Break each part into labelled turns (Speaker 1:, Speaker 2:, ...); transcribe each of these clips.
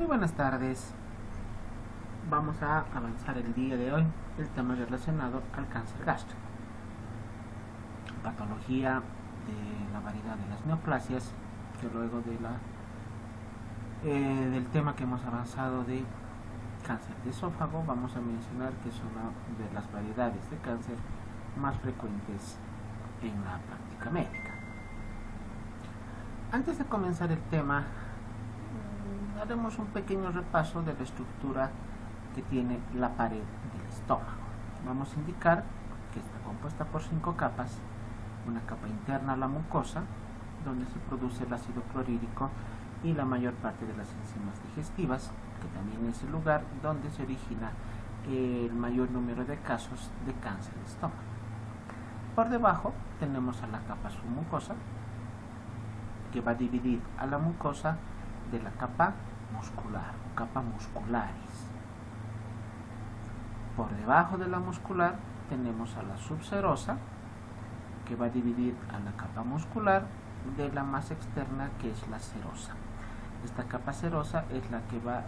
Speaker 1: Muy buenas tardes. Vamos a avanzar el día de hoy el tema relacionado al cáncer gástrico, patología de la variedad de las neoplasias, que luego del tema que hemos avanzado de cáncer de esófago, vamos a mencionar que es una de las variedades de cáncer más frecuentes en la práctica médica. Antes de comenzar el tema, haremos un pequeño repaso de la estructura que tiene la pared del estómago. Vamos a indicar que está compuesta por 5 capas: una capa interna, la mucosa, donde se produce el ácido clorhídrico y la mayor parte de las enzimas digestivas, que también es el lugar donde se origina el mayor número de casos de cáncer de estómago. Por debajo tenemos a la capa submucosa, que va a dividir a la mucosa de la capa muscular o capa muscularis. Por debajo de la muscular tenemos a la subserosa, que va a dividir a la capa muscular de la más externa, que es la serosa. Esta capa serosa es la que va a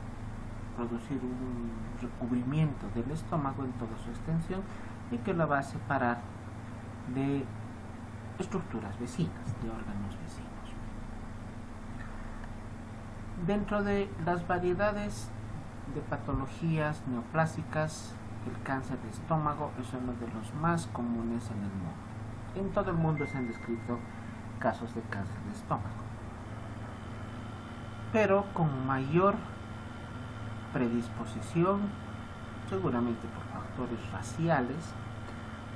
Speaker 1: producir un recubrimiento del estómago en toda su extensión y que la va a separar de estructuras vecinas, de órganos vecinos. Dentro de las variedades de patologías neoplásicas, el cáncer de estómago es uno de los más comunes en el mundo. En todo el mundo se han descrito casos de cáncer de estómago, pero con mayor predisposición, seguramente por factores raciales,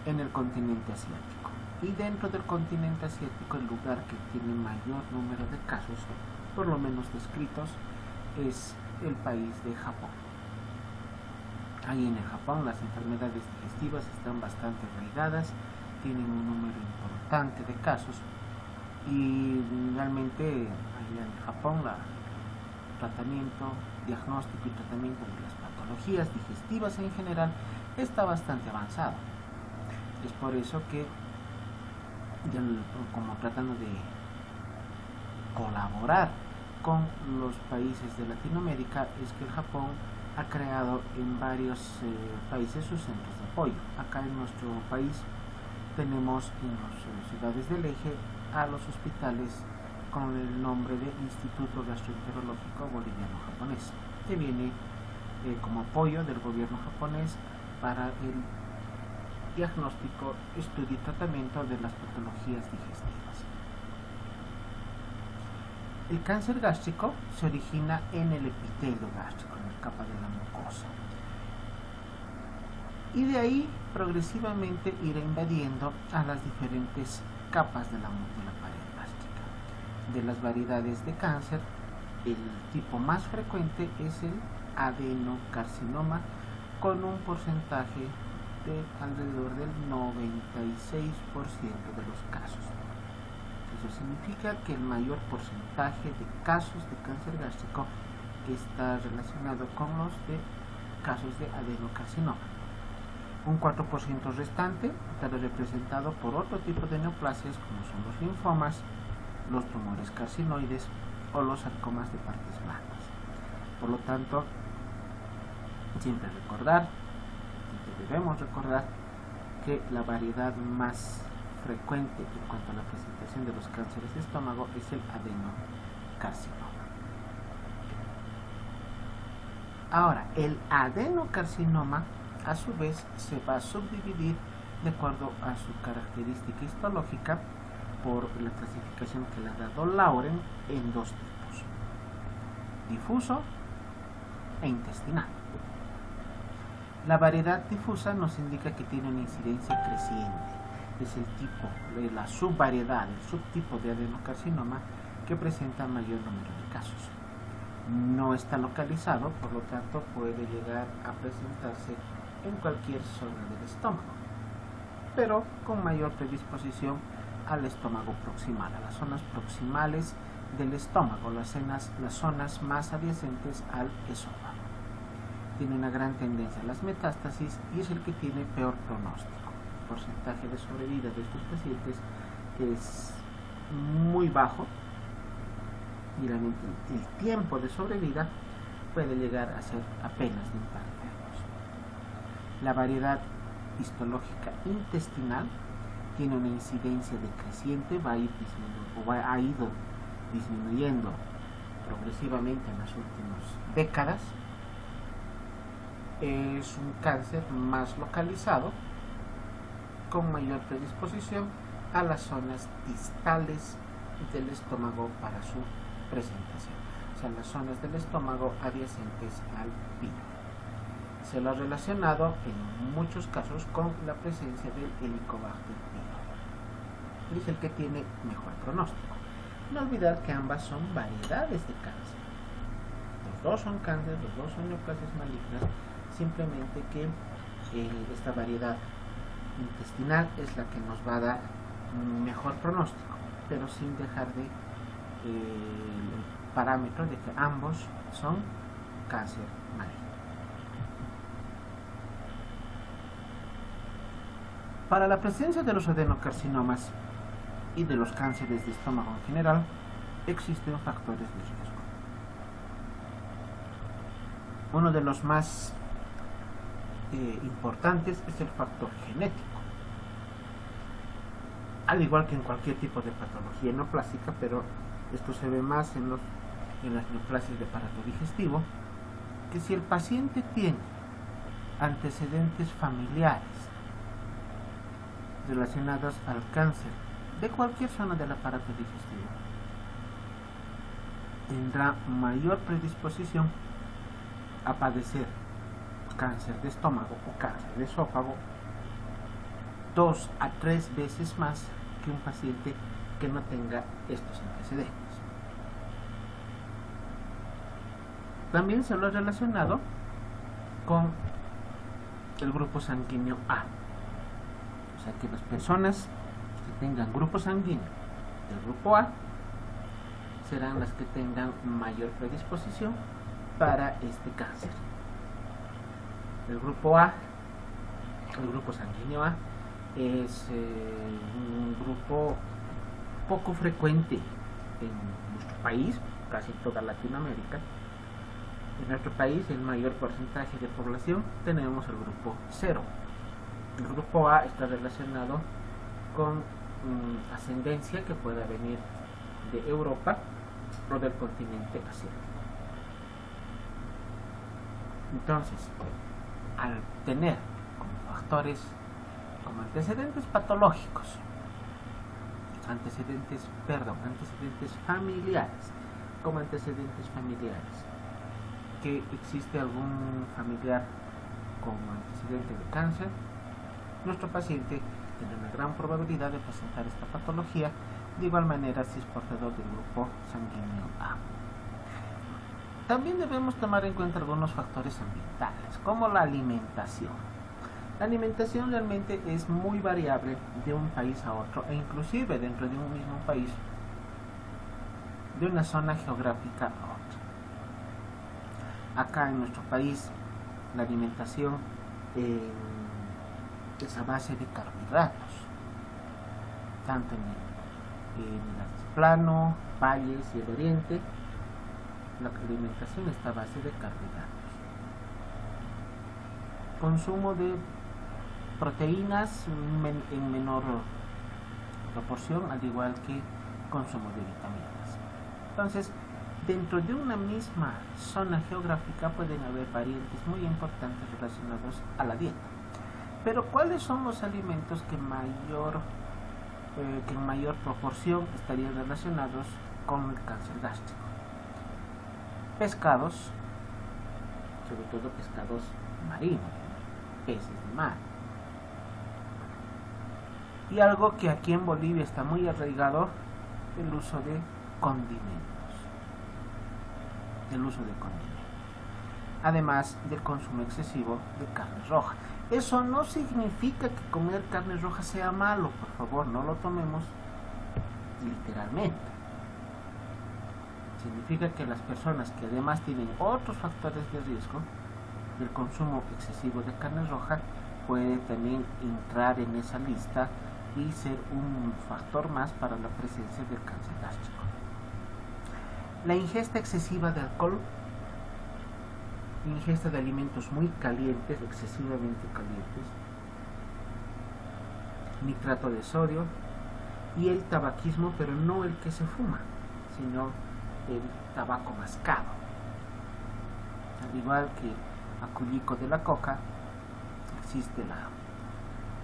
Speaker 1: en el continente asiático. Y dentro del continente asiático, el lugar que tiene mayor número de casos, por lo menos descritos, es el país de Japón. Ahí en el Japón las enfermedades digestivas están bastante arraigadas, tienen un número importante de casos y realmente allá en Japón el tratamiento, diagnóstico y tratamiento de las patologías digestivas en general está bastante avanzado. Es por eso que, como tratando de colaborar con los países de Latinoamérica, es que el Japón ha creado en varios países sus centros de apoyo. Acá en nuestro país tenemos en las ciudades del eje a los hospitales con el nombre de Instituto Gastroenterológico Boliviano-Japonés, que viene como apoyo del gobierno japonés para el diagnóstico, estudio y tratamiento de las patologías digestivas. El cáncer gástrico se origina en el epitelio gástrico, en la capa de la mucosa, y de ahí progresivamente irá invadiendo a las diferentes capas de la pared gástrica. De las variedades de cáncer, el tipo más frecuente es el adenocarcinoma, con un porcentaje de alrededor del 96% de los casos. Eso significa que el mayor porcentaje de casos de cáncer gástrico está relacionado con los de casos de adenocarcinoma. Un 4% restante estará representado por otro tipo de neoplasias, como son los linfomas, los tumores carcinoides o los sarcomas de partes blandas. Por lo tanto, debemos recordar que la variedad más frecuente en cuanto a la presentación de los cánceres de estómago es el adenocarcinoma. Ahora, el adenocarcinoma a su vez se va a subdividir de acuerdo a su característica histológica por la clasificación que le ha dado Lauren en 2 tipos: difuso e intestinal. La variedad difusa nos indica que tiene una incidencia creciente. Es el tipo de la subvariedad, el subtipo de adenocarcinoma que presenta mayor número de casos. No está localizado, por lo tanto puede llegar a presentarse en cualquier zona del estómago, pero con mayor predisposición al estómago proximal, a las zonas proximales del estómago, las zonas más adyacentes al esófago. Tiene una gran tendencia a las metástasis y es el que tiene peor pronóstico. El porcentaje de sobrevida de estos pacientes es muy bajo y el tiempo de sobrevida puede llegar a ser apenas de un par de años. La variedad histológica intestinal tiene una incidencia decreciente, ha ido disminuyendo progresivamente en las últimas décadas. Es un cáncer más localizado, con mayor predisposición a las zonas distales del estómago para su presentación, o sea, las zonas del estómago adyacentes al píloro. Se lo ha relacionado en muchos casos con la presencia del Helicobacter pylori. Es el que tiene mejor pronóstico. No olvidar que ambas son variedades de cáncer. Los dos son cáncer, los dos son neoplasias malignas, simplemente que esta variedad intestinal es la que nos va a dar mejor pronóstico, pero sin dejar de el parámetro de que ambos son cáncer maligno. Para la presencia de los adenocarcinomas y de los cánceres de estómago en general, existen factores de riesgo. Uno de los más importantes es el factor genético. Al igual que en cualquier tipo de patología neoplásica, pero esto se ve más en las neoplasias de aparato digestivo, que si el paciente tiene antecedentes familiares relacionados al cáncer de cualquier zona del aparato digestivo, tendrá mayor predisposición a padecer cáncer de estómago o cáncer de esófago 2 a 3 veces más que un paciente que no tenga estos antecedentes. También se lo ha relacionado con el grupo sanguíneo A. O sea que las personas que tengan grupo sanguíneo del grupo A serán las que tengan mayor predisposición para este cáncer. El grupo A, el grupo sanguíneo A, es un grupo poco frecuente en nuestro país, casi toda Latinoamérica. En nuestro país, el mayor porcentaje de población, tenemos el grupo 0. El grupo A está relacionado con ascendencia que pueda venir de Europa o del continente asiático. Entonces, al tener como factores, como antecedentes patológicos, antecedentes familiares, que existe algún familiar con antecedente de cáncer, nuestro paciente tiene una gran probabilidad de presentar esta patología, de igual manera si es portador del grupo sanguíneo A. También debemos tomar en cuenta algunos factores ambientales, como la alimentación. La alimentación realmente es muy variable de un país a otro, e inclusive dentro de un mismo país, de una zona geográfica a otra. Acá en nuestro país, la alimentación es a base de carbohidratos, tanto en el altiplano, valles y el oriente. La alimentación está a base de carbohidratos. Consumo de proteínas en menor proporción, al igual que consumo de vitaminas. Entonces, dentro de una misma zona geográfica pueden haber variantes muy importantes relacionados a la dieta. Pero ¿cuáles son los alimentos que en mayor proporción estarían relacionados con el cáncer gástrico? Pescados, sobre todo pescados marinos, peces de mar. Y algo que aquí en Bolivia está muy arraigado, el uso de condimentos. Además del consumo excesivo de carne roja. Eso no significa que comer carne roja sea malo, por favor, no lo tomemos literalmente. Significa que las personas que además tienen otros factores de riesgo, el consumo excesivo de carne roja puede también entrar en esa lista y ser un factor más para la presencia del cáncer gástrico. La ingesta excesiva de alcohol ingesta de alimentos muy calientes, excesivamente calientes, nitrato de sodio y el tabaquismo, pero no el que se fuma, sino el tabaco mascado. Al igual que acullico de la coca, existe la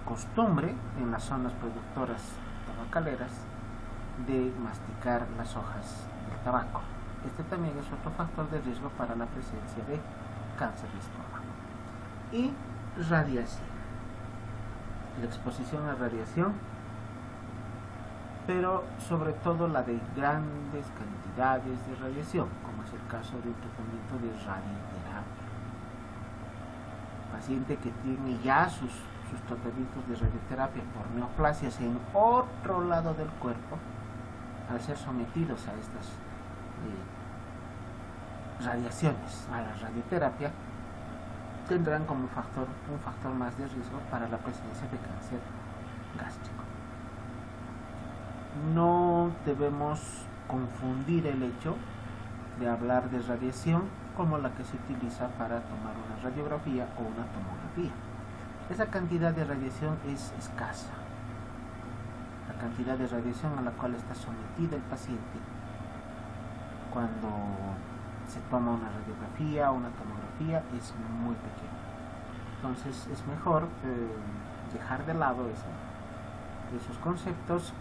Speaker 1: costumbre en las zonas productoras tabacaleras de masticar las hojas del tabaco. Este también es otro factor de riesgo para la presencia de cáncer de estómago. Y radiación. La exposición a radiación, pero sobre todo la de grandes cantidades de radiación, como es el caso de un tratamiento de radioterapia. Paciente que tiene ya sus tratamientos de radioterapia por neoplasias en otro lado del cuerpo, al ser sometidos a estas radiaciones, a la radioterapia, tendrán como un factor más de riesgo para la presencia de cáncer gástrico. No debemos confundir el hecho de hablar de radiación como la que se utiliza para tomar una radiografía o una tomografía. Esa cantidad de radiación es escasa. La cantidad de radiación a la cual está sometida el paciente cuando se toma una radiografía o una tomografía es muy pequeña. Entonces es mejor dejar de lado esos conceptos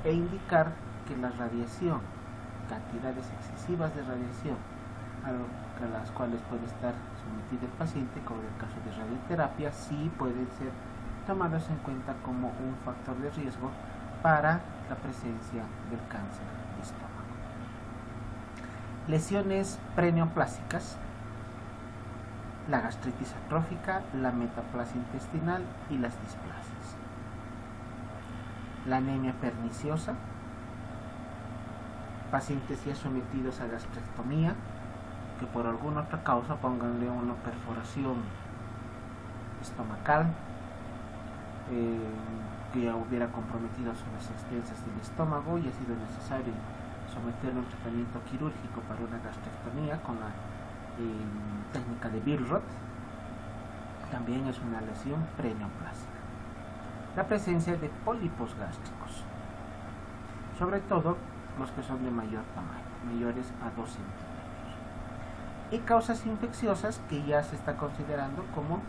Speaker 1: e indicar que la radiación, cantidades excesivas de radiación a las cuales puede estar sometido el paciente, como en el caso de radioterapia, sí pueden ser tomados en cuenta como un factor de riesgo para la presencia del cáncer de estómago. Lesiones preneoplásicas, la gastritis atrófica, la metaplasia intestinal y las displasias. La anemia perniciosa, pacientes ya sometidos a gastrectomía, que por alguna otra causa, pónganle una perforación estomacal, que ya hubiera comprometido zonas extensas del estómago y ha sido necesario someterlo a un tratamiento quirúrgico para una gastrectomía con la técnica de Billroth, también es una lesión preneoplásica. La presencia de pólipos gástricos, sobre todo los que son de mayor tamaño, mayores a 2 centímetros. Y causas infecciosas que ya se está considerando como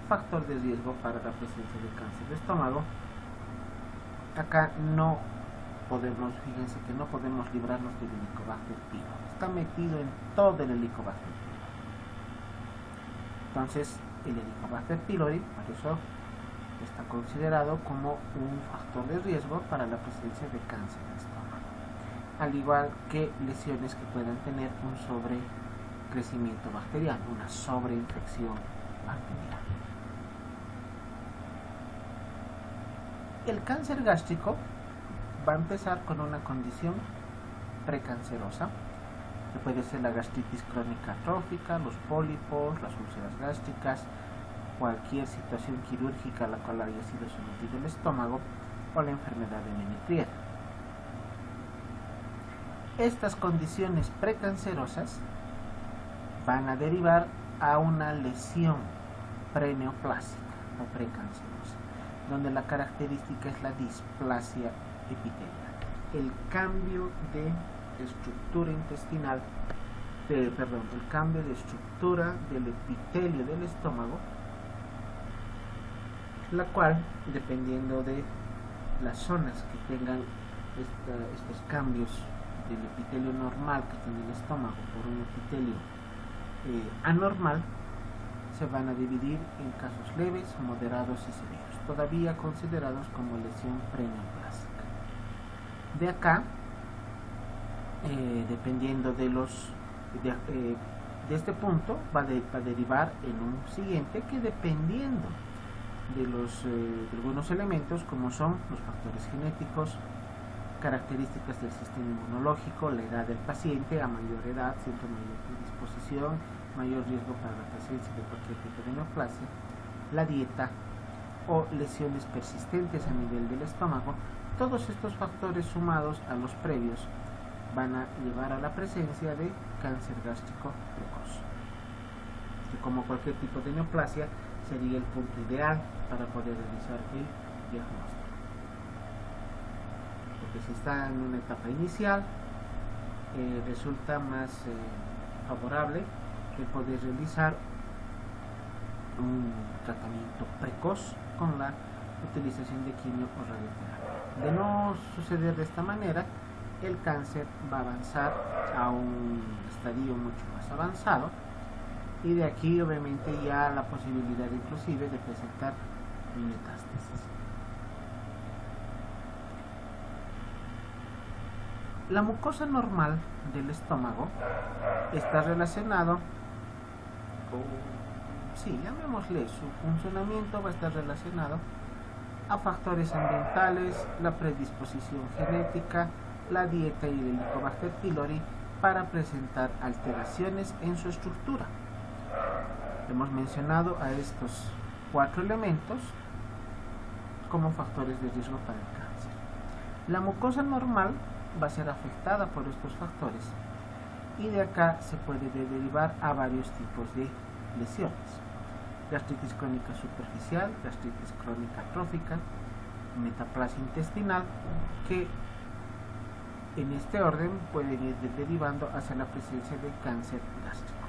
Speaker 1: factor de riesgo para la presencia de cáncer de estómago. Acá no podemos, fíjense que no podemos librarnos del Helicobacter pylori. Está metido en todo el Helicobacter pylori. Entonces, el Helicobacter pylori, por eso está considerado como un factor de riesgo para la presencia de cáncer de estómago, al igual que lesiones que puedan tener un sobrecrecimiento bacteriano, una sobreinfección bacteriana. El cáncer gástrico va a empezar con una condición precancerosa, que puede ser la gastritis crónica atrófica, los pólipos, las úlceras gástricas, cualquier situación quirúrgica a la cual haya sido sometido el estómago o la enfermedad de Menetrier. Estas condiciones precancerosas van a derivar a una lesión preneoplásica o precancerosa, donde la característica es la displasia epitelial, el cambio de estructura intestinal, el cambio de estructura del epitelio del estómago, la cual, dependiendo de las zonas que tengan estos cambios del epitelio normal que tiene el estómago por un epitelio anormal, se van a dividir en casos leves, moderados y severos, todavía considerados como lesión preneoplásica. De acá, dependiendo de este punto, va a derivar en un siguiente que, dependiendo de algunos elementos, como son los factores genéticos, características del sistema inmunológico, la edad del paciente, a mayor edad siempre mayor predisposición, mayor riesgo para la presencia de cualquier tipo de neoplasia, la dieta o lesiones persistentes a nivel del estómago. Todos estos factores, sumados a los previos, van a llevar a la presencia de cáncer gástrico precoz. que como cualquier tipo de neoplasia sería el punto ideal para poder realizar el diagnóstico. Porque si está en una etapa inicial, resulta más favorable el poder realizar un tratamiento precoz con la utilización de quimio o radioterapia. De no suceder de esta manera, el cáncer va a avanzar a un estadio mucho más avanzado, y de aquí obviamente ya la posibilidad inclusive de presentar metástasis. La mucosa normal del estómago está relacionado llamémosle, su funcionamiento va a estar relacionado a factores ambientales, la predisposición genética, la dieta y el Helicobacter pylori para presentar alteraciones en su estructura. Hemos mencionado a estos 4 elementos como factores de riesgo para el cáncer. La mucosa normal va a ser afectada por estos factores, y de acá se puede derivar a varios tipos de lesiones: gastritis crónica superficial, gastritis crónica atrófica, metaplasia intestinal, que en este orden pueden ir derivando hacia la presencia de cáncer gástrico.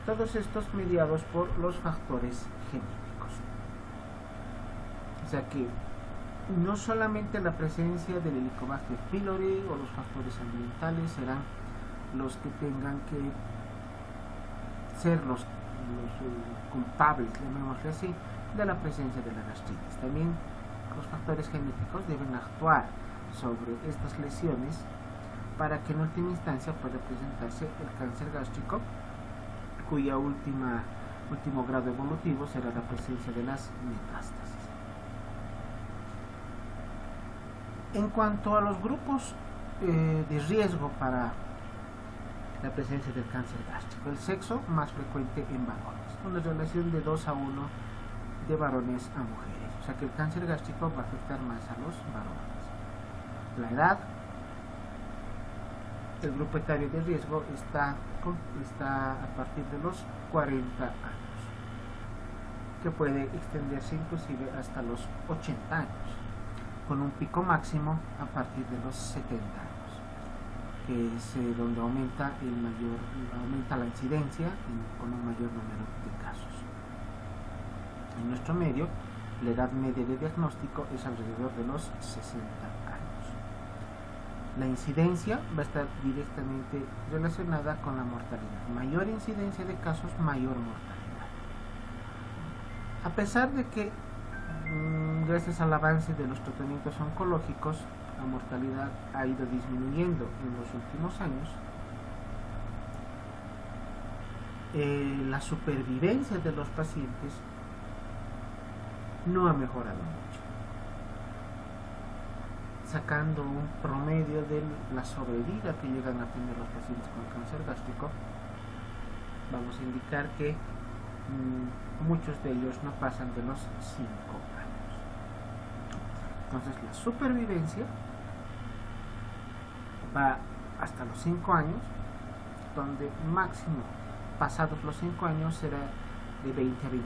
Speaker 1: Todos estos mediados por los factores genéticos. O sea que no solamente la presencia del Helicobacter pylori o los factores ambientales serán los que tengan que ser los culpables, llamémosle así, de la presencia de la gastritis. También los factores genéticos deben actuar sobre estas lesiones para que en última instancia pueda presentarse el cáncer gástrico, cuya último grado evolutivo será la presencia de las metástasis. En cuanto a los grupos de riesgo para la presencia del cáncer gástrico, el sexo más frecuente en varones, una relación de 2 a 1 de varones a mujeres, o sea que el cáncer gástrico va a afectar más a los varones. La edad, el grupo etario de riesgo está a partir de los 40 años, que puede extenderse inclusive hasta los 80 años, con un pico máximo a partir de los 70 años, que es donde aumenta la incidencia con un mayor número de casos. En nuestro medio, la edad media de diagnóstico es alrededor de los 60 años. La incidencia va a estar directamente relacionada con la mortalidad. Mayor incidencia de casos, mayor mortalidad. A pesar de que, gracias al avance de los tratamientos oncológicos, la mortalidad ha ido disminuyendo en los últimos años, la supervivencia de los pacientes no ha mejorado mucho. Sacando un promedio de la sobrevida que llegan a tener los pacientes con cáncer gástrico, vamos a indicar que muchos de ellos no pasan de los 5 años. Entonces la supervivencia va hasta los 5 años, donde máximo pasados los 5 años será de 20 a 25%.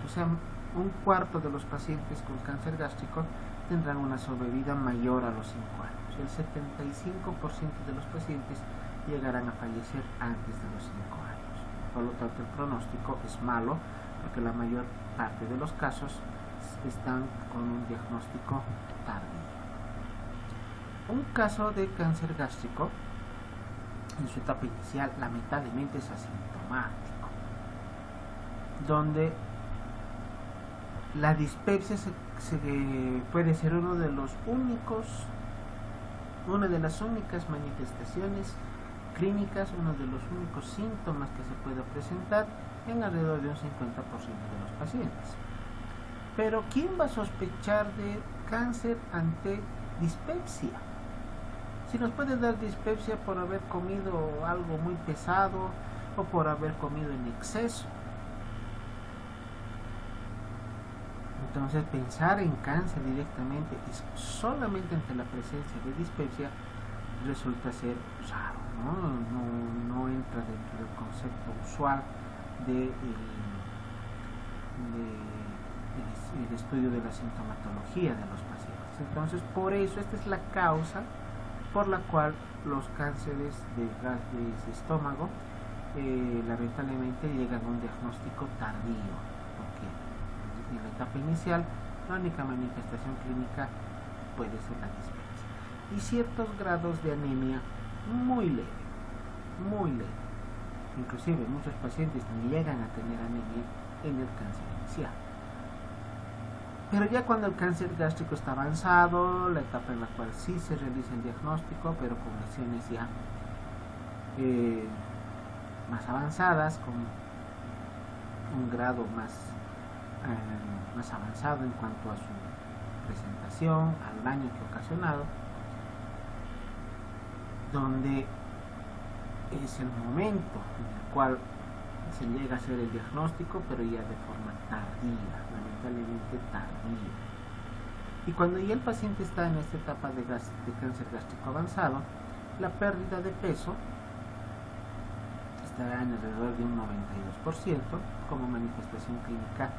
Speaker 1: O sea, un cuarto de los pacientes con cáncer gástrico tendrán una sobrevida mayor a los 5 años. El 75% de los pacientes llegarán a fallecer antes de los 5 años. Por lo tanto, el pronóstico es malo, porque la mayor parte de los casos están con un diagnóstico tardío. Un caso de cáncer gástrico en su etapa inicial lamentablemente es asintomático, donde la dispepsia puede ser una de las únicas manifestaciones clínicas, uno de los únicos síntomas que se puede presentar en alrededor de un 50% de los pacientes. Pero ¿quién va a sospechar de cáncer ante dispepsia? Si nos puede dar dispepsia por haber comido algo muy pesado o por haber comido en exceso. Entonces, pensar en cáncer directamente es solamente ante la presencia de dispepsia resulta ser raro, no entra dentro del concepto usual el estudio de la sintomatología de los pacientes. Entonces, por eso esta es la causa por la cual los cánceres de estómago lamentablemente llegan a un diagnóstico tardío, porque en la etapa inicial la única manifestación clínica puede ser la dispepsia y ciertos grados de anemia muy leve, inclusive muchos pacientes llegan a tener anemia en el cáncer inicial. Pero ya cuando el cáncer gástrico está avanzado, la etapa en la cual sí se realiza el diagnóstico, pero con lesiones ya más avanzadas, con un grado más avanzado en cuanto a su presentación, al daño que ha ocasionado, donde es el momento en el cual se llega a hacer el diagnóstico, pero ya de forma tardía, lamentablemente tardía. Y cuando ya el paciente está en esta etapa de cáncer gástrico avanzado, la pérdida de peso estará en alrededor de un 92% como manifestación clínica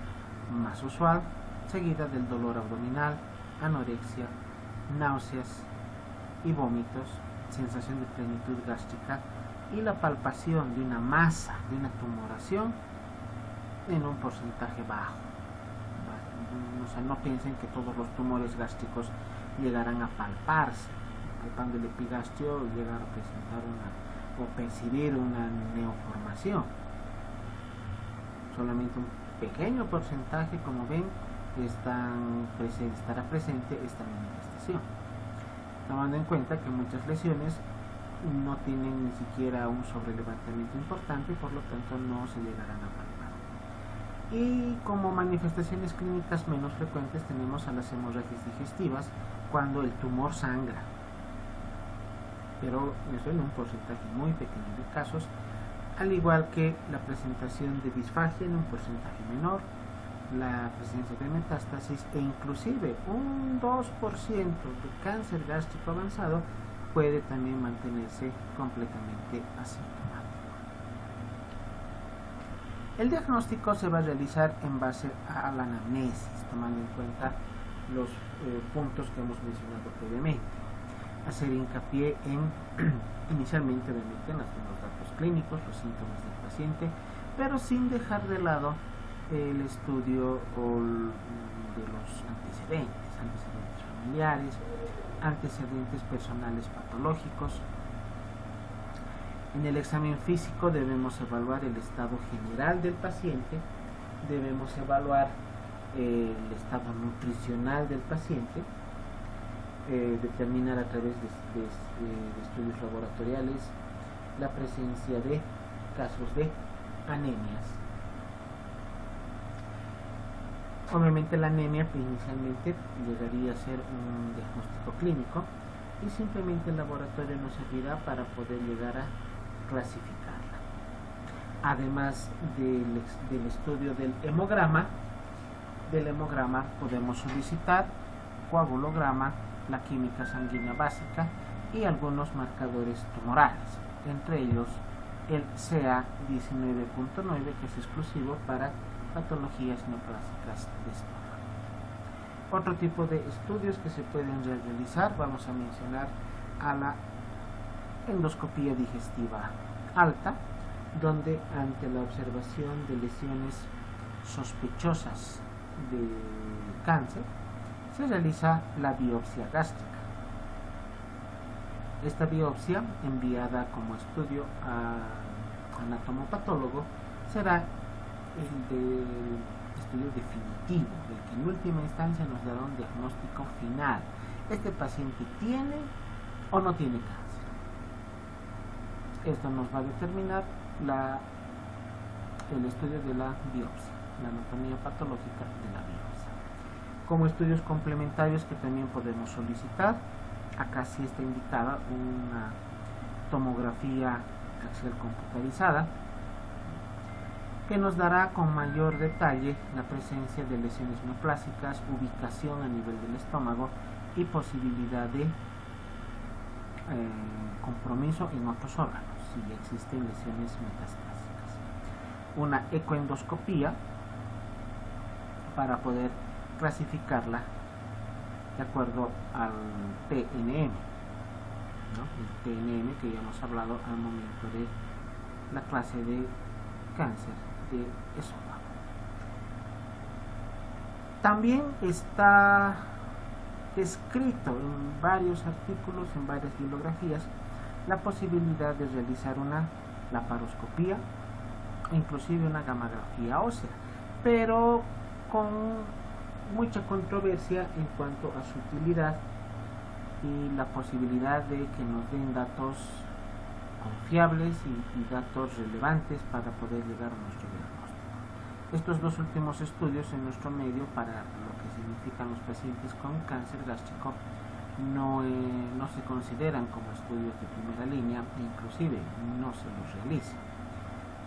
Speaker 1: más usual, seguida del dolor abdominal, anorexia, náuseas y vómitos, sensación de plenitud gástrica y la palpación de una masa, de una tumoración en un porcentaje bajo. O sea, no piensen que todos los tumores gástricos llegarán a palparse. Palpando el epigastrio llegar a presentar o percibir una neoformación. Solamente un pequeño porcentaje, como ven, estará presente esta manifestación, tomando en cuenta que muchas lesiones no tienen ni siquiera un sobrelevantamiento importante, por lo tanto no se llegarán a palpar. Y como manifestaciones clínicas menos frecuentes tenemos a las hemorragias digestivas cuando el tumor sangra, pero eso en un porcentaje muy pequeño de casos, al igual que la presentación de disfagia en un porcentaje menor, la presencia de metástasis e inclusive un 2% de cáncer gástrico avanzado puede también mantenerse completamente asintomático. El diagnóstico se va a realizar en base a la anamnesis, tomando en cuenta los puntos que hemos mencionado previamente. Hacer hincapié inicialmente obviamente en los datos clínicos, los síntomas del paciente, pero sin dejar de lado el estudio de los antecedentes familiares, antecedentes personales patológicos. En el examen físico debemos evaluar el estado general del paciente, debemos evaluar el estado nutricional del paciente, determinar a través de estudios laboratoriales la presencia de casos de anemias. Obviamente la anemia inicialmente llegaría a ser un diagnóstico clínico y simplemente el laboratorio nos servirá para poder llegar a clasificarla. Además del estudio del hemograma podemos solicitar coagulograma, la química sanguínea básica y algunos marcadores tumorales, entre ellos el CA19.9, que es exclusivo para patologías neoplásicas de estómago. Otro tipo de estudios que se pueden realizar, vamos a mencionar a la endoscopía digestiva alta, donde ante la observación de lesiones sospechosas de cáncer se realiza la biopsia gástrica. Esta biopsia, enviada como estudio a anatomopatólogo, será el estudio definitivo, el que en última instancia nos dará un diagnóstico final. ¿Este paciente tiene o no tiene cáncer? Esto nos va a determinar el estudio de la biopsia, la anatomía patológica de la biopsia. Como estudios complementarios que también podemos solicitar, acá sí está indicada una tomografía axial computarizada, que nos dará con mayor detalle la presencia de lesiones neoplásicas, ubicación a nivel del estómago y posibilidad de compromiso en otros órganos, si existen lesiones metastásicas. una ecoendoscopía para poder clasificarla de acuerdo al TNM, ¿no? El TNM que ya hemos hablado al momento de la clase de cáncer de esófago. También está escrito en varios artículos, en varias bibliografías, la posibilidad de realizar una laparoscopía e inclusive una gamografía ósea, pero con mucha controversia en cuanto a su utilidad y la posibilidad de que nos den datos confiables y datos relevantes para poder llegar a nuestro diagnóstico. Estos dos últimos estudios en nuestro medio para lo que significan los pacientes con cáncer gástrico no se consideran como estudios de primera línea e inclusive no se los realiza,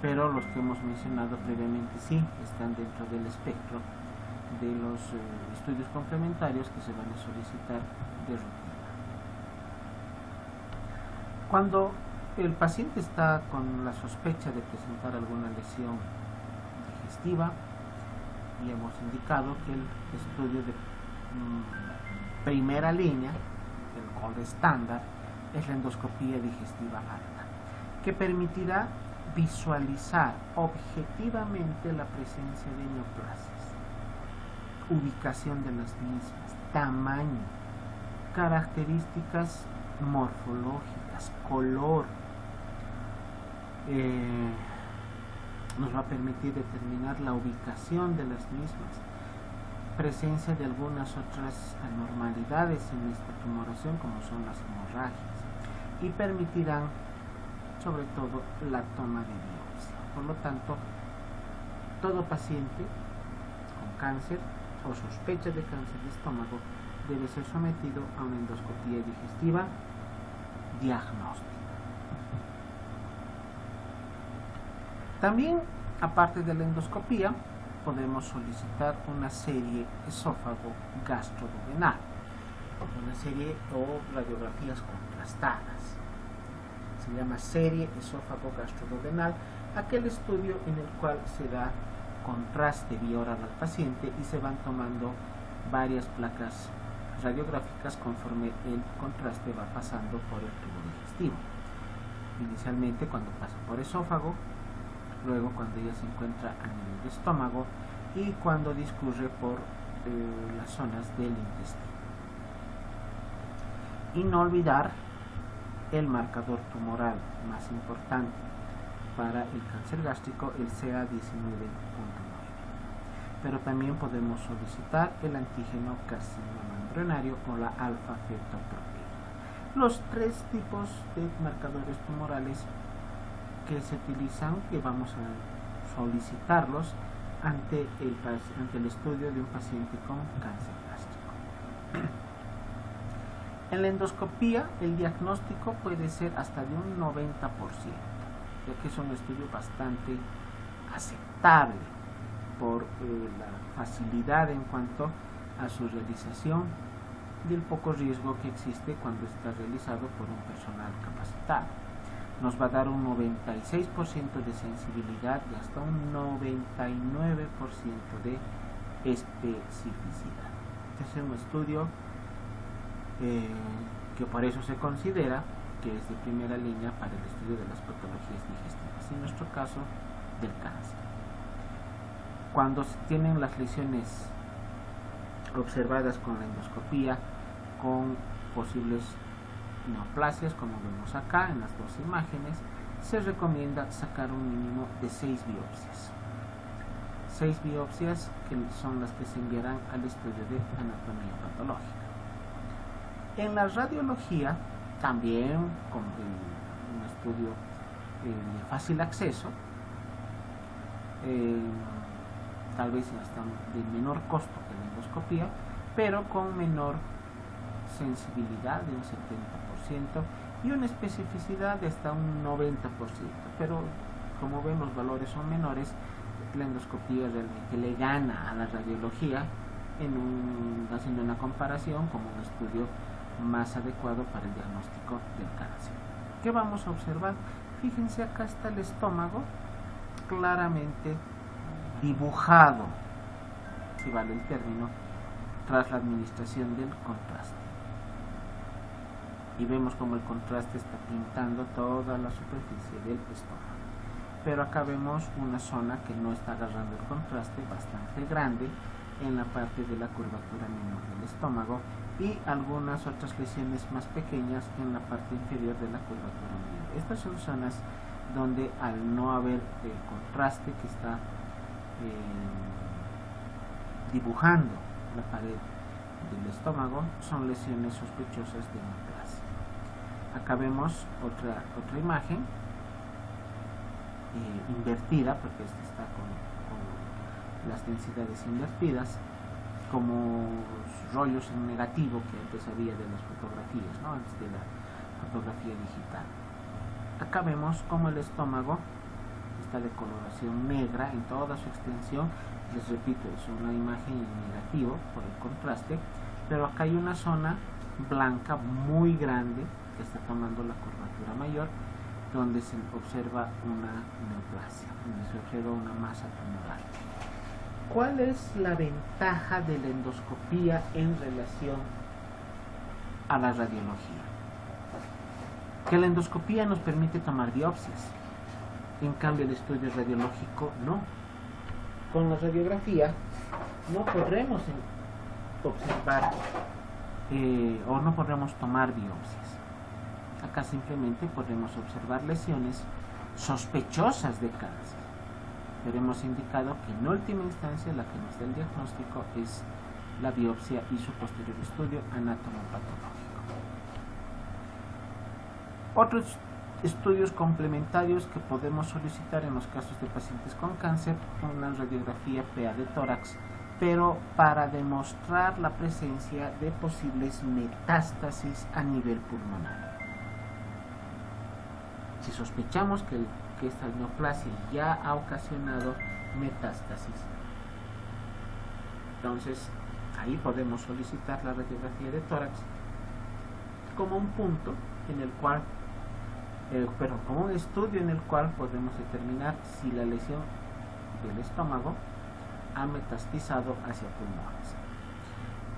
Speaker 1: pero los que hemos mencionado previamente sí están dentro del espectro de los estudios complementarios que se van a solicitar de rutina. Cuando el paciente está con la sospecha de presentar alguna lesión digestiva, y hemos indicado que el estudio de primera línea, el gold estándar, es la endoscopía digestiva alta, que permitirá visualizar objetivamente la presencia de neoplasias, ubicación de las mismas, tamaño, características morfológicas, color. Nos va a permitir determinar la ubicación de las mismas, presencia de algunas otras anormalidades en esta tumoración como son las hemorragias, y permitirán sobre todo la toma de biopsia. Por lo tanto, todo paciente con cáncer o sospecha de cáncer de estómago debe ser sometido a una endoscopía digestiva diagnóstica. También, aparte de la endoscopía, podemos solicitar una serie esófago-gastroduodenal, una serie o radiografías contrastadas. Se llama serie esófago-gastroduodenal, aquel estudio en el cual se da contraste vía oral al paciente y se van tomando varias placas radiográficas conforme el contraste va pasando por el tubo digestivo. Inicialmente cuando pasa por esófago, luego cuando ya se encuentra a nivel de estómago y cuando discurre por las zonas del intestino. Y no olvidar el marcador tumoral más importante para el cáncer gástrico, el CA19.9. Pero también podemos solicitar el antígeno carcinoma embrionario o la alfa-fetoproteína. Los tres tipos de marcadores tumorales que se utilizan, que vamos a solicitarlos ante el estudio de un paciente con cáncer gástrico. En la endoscopía, el diagnóstico puede ser hasta de un 90%, ya que es un estudio bastante aceptable por la facilidad en cuanto a su realización y el poco riesgo que existe cuando está realizado por un personal capacitado. Nos va a dar un 96% de sensibilidad y hasta un 99% de especificidad. Este es un estudio que por eso se considera que es de primera línea para el estudio de las patologías digestivas, en nuestro caso del cáncer. Cuando se tienen las lesiones observadas con la endoscopía, con posibles neoplasias, como vemos acá en las dos imágenes, se recomienda sacar un mínimo de 6 biopsias. 6 biopsias que son las que se enviarán al estudio de anatomía patológica. En la radiología, también con un estudio de fácil acceso, tal vez hasta de menor costo que la endoscopía, pero con menor sensibilidad de un 70% y una especificidad de hasta un 90%, pero como ven los valores son menores, la endoscopía realmente le gana a la radiología haciendo una comparación como un estudio más adecuado para el diagnóstico del cáncer. ¿Qué vamos a observar? Fíjense, acá está el estómago claramente dibujado, si vale el término, tras la administración del contraste. Y vemos como el contraste está pintando toda la superficie del estómago. Pero acá vemos una zona que no está agarrando el contraste, bastante grande, en la parte de la curvatura menor del estómago, y algunas otras lesiones más pequeñas en la parte inferior de la curvatura mayor. Estas son zonas donde, al no haber el contraste que está dibujando la pared del estómago, son lesiones sospechosas de neoplasia. Acá vemos otra imagen invertida, porque esta está con las densidades invertidas, como rollos en negativo que antes había de las fotografías, ¿no? Antes de la fotografía digital. Acá vemos como el estómago está de coloración negra en toda su extensión. Les repito, es una imagen en negativo por el contraste, pero acá hay una zona blanca muy grande que está tomando la curvatura mayor, donde se observa una neoplasia, donde se observa una masa tumoral. ¿Cuál es la ventaja de la endoscopía en relación a la radiología? Que la endoscopía nos permite tomar biopsias, en cambio el estudio radiológico no. Con la radiografía no podremos observar o no podremos tomar biopsias. Acá simplemente podemos observar lesiones sospechosas de cáncer, pero hemos indicado que en última instancia la que nos da el diagnóstico es la biopsia y su posterior estudio anatomopatológico. Otros estudios complementarios que podemos solicitar en los casos de pacientes con cáncer, una radiografía PA de tórax, pero para demostrar la presencia de posibles metástasis a nivel pulmonar. Si sospechamos que esta neoplasia ya ha ocasionado metástasis, entonces ahí podemos solicitar la radiografía de tórax como un punto en el cual, como un estudio en el cual podemos determinar si la lesión del estómago ha metastizado hacia pulmones.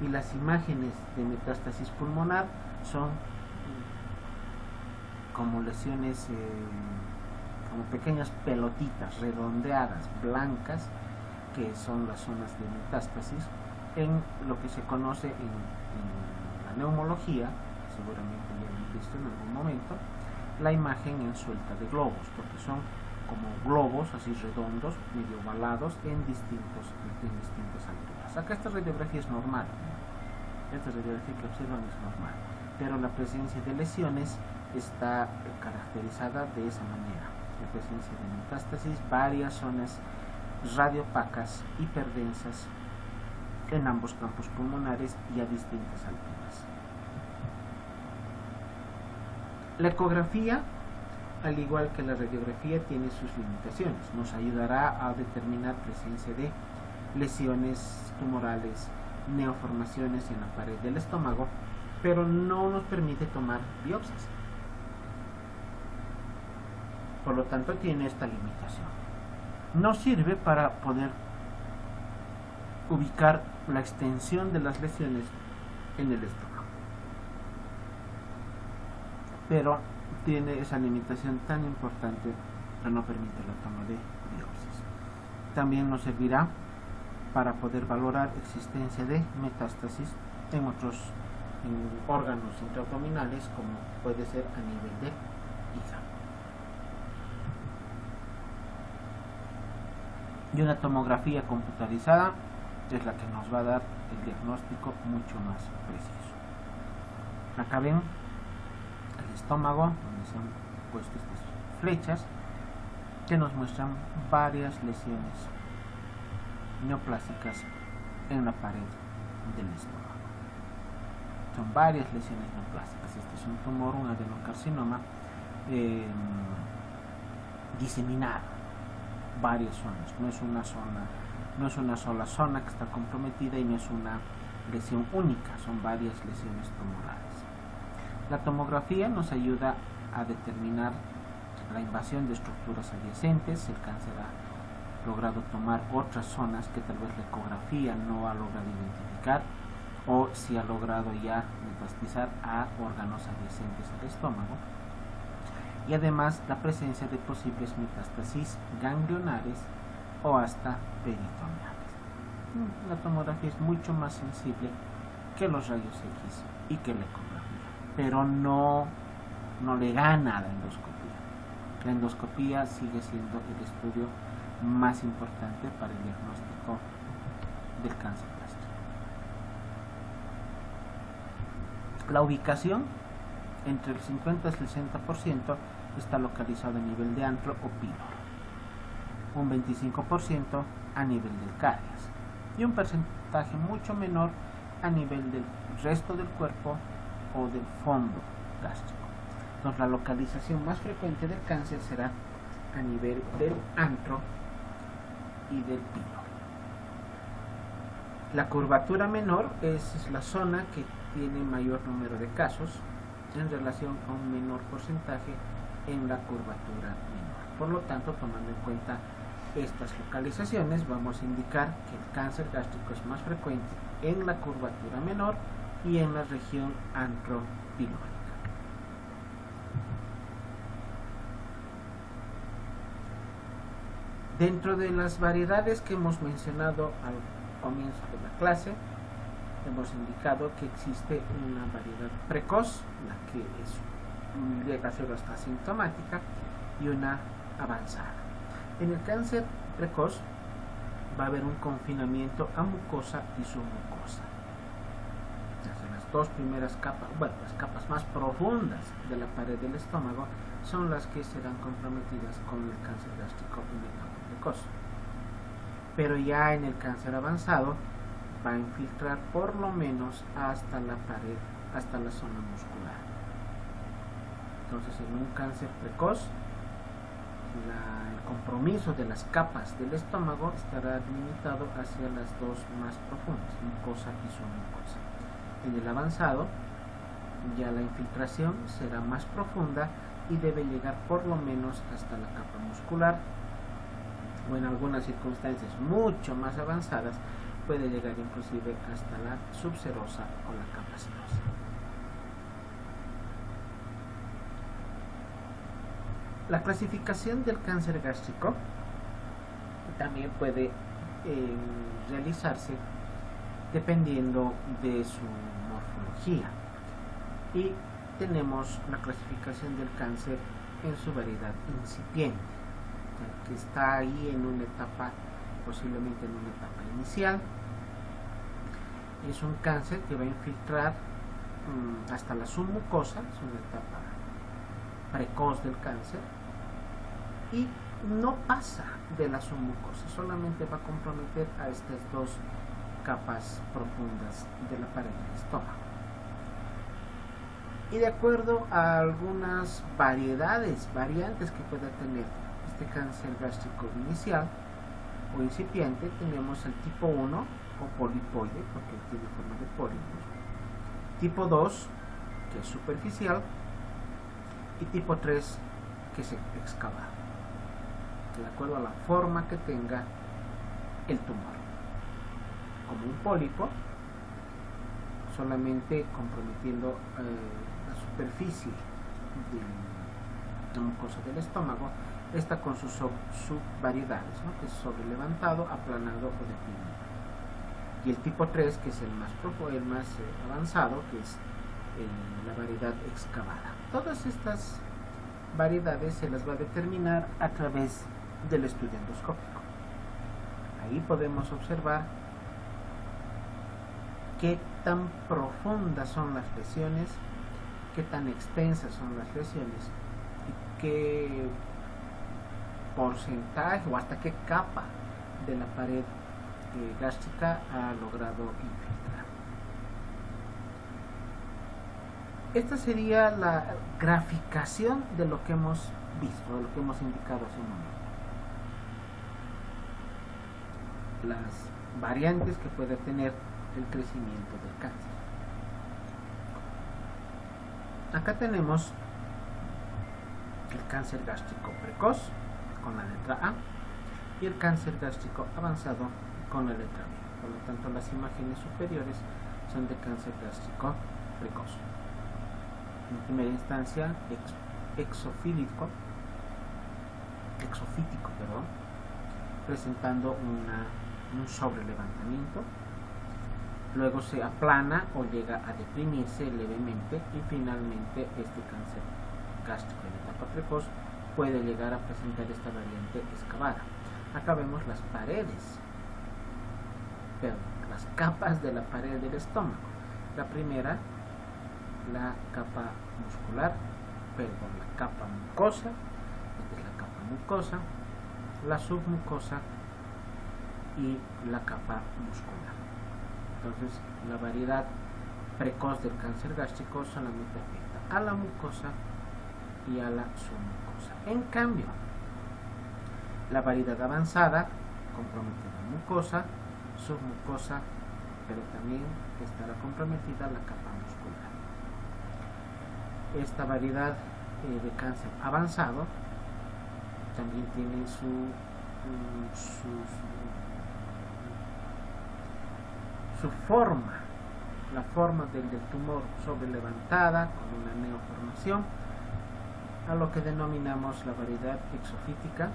Speaker 1: Y las imágenes de metástasis pulmonar son como lesiones, como pequeñas pelotitas redondeadas, blancas, que son las zonas de metástasis, en lo que se conoce en la neumología, seguramente ya han visto en algún momento, la imagen en suelta de globos, porque son como globos así redondos, medio ovalados en distintas alturas. Acá esta radiografía es normal, esta radiografía que observan es normal, pero la presencia de lesiones está caracterizada de esa manera: la presencia de metástasis, varias zonas radiopacas, hiperdensas en ambos campos pulmonares y a distintas alturas. La ecografía, al igual que la radiografía, tiene sus limitaciones. Nos ayudará a determinar presencia de lesiones tumorales, neoformaciones en la pared del estómago, pero no nos permite tomar biopsias. Por lo tanto, tiene esta limitación. No sirve para poder ubicar la extensión de las lesiones en el estómago, pero tiene esa limitación tan importante que no permite la toma de biopsias. También nos servirá para poder valorar existencia de metástasis en otros órganos intraabdominales, como puede ser a nivel de hígado. Y una tomografía computarizada es la que nos va a dar el diagnóstico mucho más preciso. Acá ven el estómago, donde se han puesto estas flechas que nos muestran varias lesiones neoplásicas en la pared del estómago. Son varias lesiones neoplásicas. Este es un tumor, un adenocarcinoma diseminado, varias zonas. No es una sola zona que está comprometida y no es una lesión única, son varias lesiones tumorales. La tomografía nos ayuda a determinar la invasión de estructuras adyacentes. El cáncer ha logrado tomar otras zonas que tal vez la ecografía no ha logrado identificar, o si ha logrado ya metastizar a órganos adyacentes al estómago. Y además la presencia de posibles metástasis ganglionares o hasta peritoneales. La tomografía es mucho más sensible que los rayos X y que la ecografía, pero no le gana a la endoscopía. La endoscopía sigue siendo el estudio más importante para el diagnóstico del cáncer gástrico. La ubicación entre el 50 y el 60% está localizado a nivel de antro o píloro, un 25% a nivel del caries y un porcentaje mucho menor a nivel del resto del cuerpo o del fondo gástrico. Entonces la localización más frecuente del cáncer será a nivel del antro y del píloro. La curvatura menor es la zona que tiene mayor número de casos en relación a un menor porcentaje en la curvatura menor. Por lo tanto, tomando en cuenta estas localizaciones, vamos a indicar que el cáncer gástrico es más frecuente en la curvatura menor y en la región antropilórica. Dentro de las variedades que hemos mencionado al comienzo de la clase, hemos indicado que existe una variedad precoz, la que llega a ser hasta asintomática, y una avanzada. En el cáncer precoz va a haber un confinamiento a mucosa y submucosa. Desde las dos primeras capas, las capas más profundas de la pared del estómago son las que serán comprometidas con el cáncer gástrico en etapa precoz. Pero ya en el cáncer avanzado va a infiltrar por lo menos hasta la pared, hasta la zona muscular. Entonces, en un cáncer precoz, el compromiso de las capas del estómago estará limitado hacia las dos más profundas, mucosa y submucosa. En el avanzado, ya la infiltración será más profunda y debe llegar por lo menos hasta la capa muscular, o en algunas circunstancias mucho más avanzadas puede llegar inclusive hasta la subserosa o la capa serosa. La clasificación del cáncer gástrico también puede realizarse dependiendo de su morfología, y tenemos la clasificación del cáncer en su variedad incipiente, que está ahí en una etapa, posiblemente en una etapa inicial. Es un cáncer que va a infiltrar hasta la submucosa, es una etapa precoz del cáncer, y no pasa de la submucosa, solamente va a comprometer a estas dos capas profundas de la pared del estómago. Y de acuerdo a algunas variantes que pueda tener este cáncer gástrico inicial o incipiente, tenemos el tipo 1 o polipoide, porque tiene forma de pólipo, tipo 2, que es superficial, y tipo 3, que es excavado, de acuerdo a la forma que tenga el tumor. Como un pólipo, solamente comprometiendo la superficie de la mucosa del estómago, está con sus subvariedades, ¿no? Que es sobre levantado, aplanado o deprimido. Y el tipo 3, que es el más avanzado, que es la variedad excavada. Todas estas variedades se las va a determinar a través del estudio endoscópico. Ahí podemos observar qué tan profundas son las lesiones, qué tan extensas son las lesiones y qué porcentaje o hasta qué capa de la pared gástrica ha logrado infiltrar. Esta sería la graficación de lo que hemos visto, de lo que hemos indicado hace un momento. Las variantes que puede tener el crecimiento del cáncer. Acá tenemos el cáncer gástrico precoz con la letra A y el cáncer gástrico avanzado con la letra B. Por lo tanto, las imágenes superiores son de cáncer gástrico precoz. En primera instancia, exofítico, presentando un sobrelevantamiento. Luego se aplana o llega a deprimirse levemente y finalmente este cáncer gástrico en etapa precoz puede llegar a presentar esta variante excavada. Acá vemos las capas de la pared del estómago. La primera, la capa muscular, la capa mucosa, esta es la capa mucosa, la submucosa y la capa muscular. Entonces, la variedad precoz del cáncer gástrico solamente afecta a la mucosa y a la submucosa. En cambio, la variedad avanzada compromete la mucosa, submucosa, pero también estará comprometida la capa muscular. Esta variedad de cáncer avanzado también tiene su forma, la forma del tumor sobrelevantada con una neoformación, a lo que denominamos la variedad exofítica.